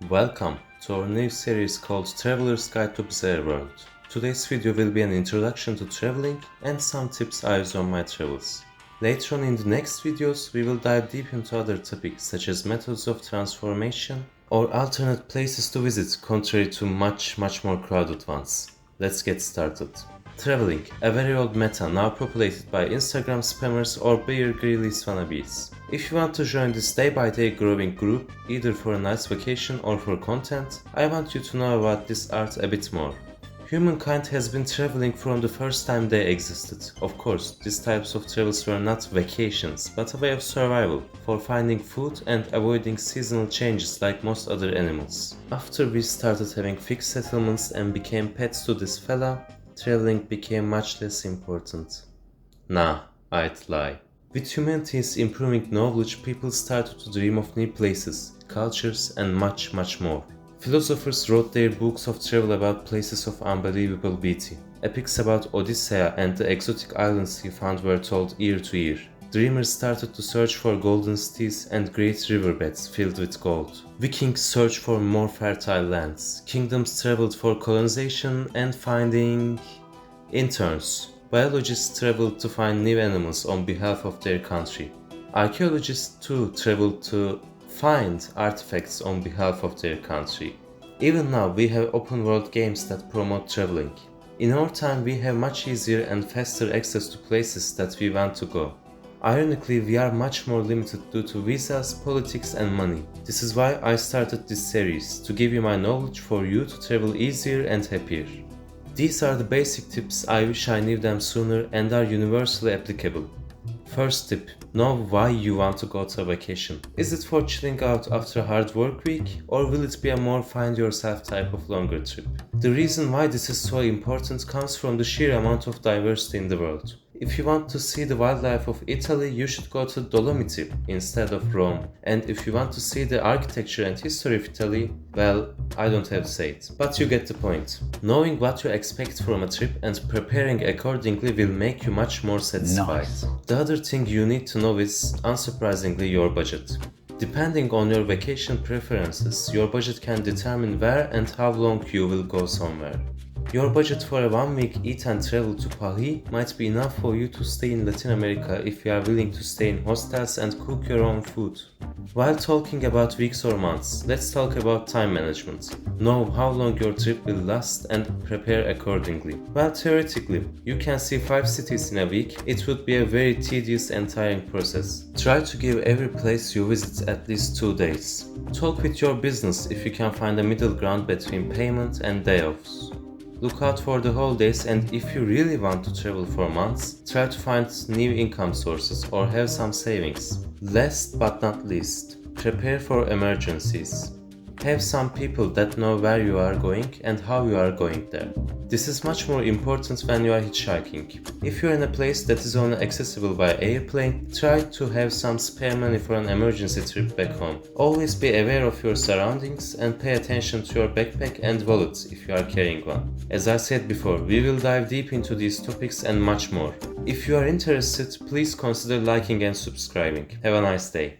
Welcome to our new series called Traveler's Guide to Bizarre World. Today's video will be an introduction to traveling and some tips I use on my travels. Later on in the next videos, we will dive deep into other topics such as methods of transformation or alternate places to visit contrary to much more crowded ones. Let's get started. Traveling, a very old meta now populated by Instagram spammers or Bear Grylls wannabes. If you want to join this day-by-day growing group, either for a nice vacation or for content, I want you to know about this art a bit more. Humankind has been traveling from the first time they existed. Of course, these types of travels were not vacations, but a way of survival, for finding food and avoiding seasonal changes like most other animals. After we started having fixed settlements and became pets to this fella, traveling became much less important. Nah, I'd lie. With humanity's improving knowledge, people started to dream of new places, cultures, and much more. Philosophers wrote their books of travel about places of unbelievable beauty. Epics about Odyssey and the exotic islands he found were told ear to ear. Dreamers started to search for golden cities and great riverbeds filled with gold. Vikings searched for more fertile lands. Kingdoms traveled for colonization and finding interns. Biologists traveled to find new animals on behalf of their country. Archaeologists too traveled to find artifacts on behalf of their country. Even now we have open world games that promote traveling. In our time we have much easier and faster access to places that we want to go. Ironically, we are much more limited due to visas, politics and money. This is why I started this series, to give you my knowledge for you to travel easier and happier. These are the basic tips. I wish I knew them sooner and are universally applicable. First tip, know why you want to go to a vacation. Is it for chilling out after a hard work week, or will it be a more find yourself type of longer trip? The reason why this is so important comes from the sheer amount of diversity in the world. If you want to see the wildlife of Italy, you should go to Dolomiti instead of Rome. And if you want to see the architecture and history of Italy, well, I don't have to say it. But you get the point. Knowing what you expect from a trip and preparing accordingly will make you much more satisfied. Nice. The other thing you need to know is, unsurprisingly, your budget. Depending on your vacation preferences, your budget can determine where and how long you will go somewhere. Your budget for a 1 week eat and travel to Paris might be enough for you to stay in Latin America if you are willing to stay in hostels and cook your own food. While talking about weeks or months, let's talk about time management. Know how long your trip will last and prepare accordingly. Well, theoretically, you can see 5 cities in a week. It would be a very tedious and tiring process. Try to give every place you visit at least 2 days. Talk with your business if you can find a middle ground between payment and day offs. Look out for the holidays, and if you really want to travel for months, try to find new income sources or have some savings. Last but not least, prepare for emergencies. Have some people that know where you are going and how you are going there. This is much more important when you are hitchhiking. If you are in a place that is only accessible by airplane, try to have some spare money for an emergency trip back home. Always be aware of your surroundings and pay attention to your backpack and wallet if you are carrying one. As I said before, we will dive deep into these topics and much more. If you are interested, please consider liking and subscribing. Have a nice day.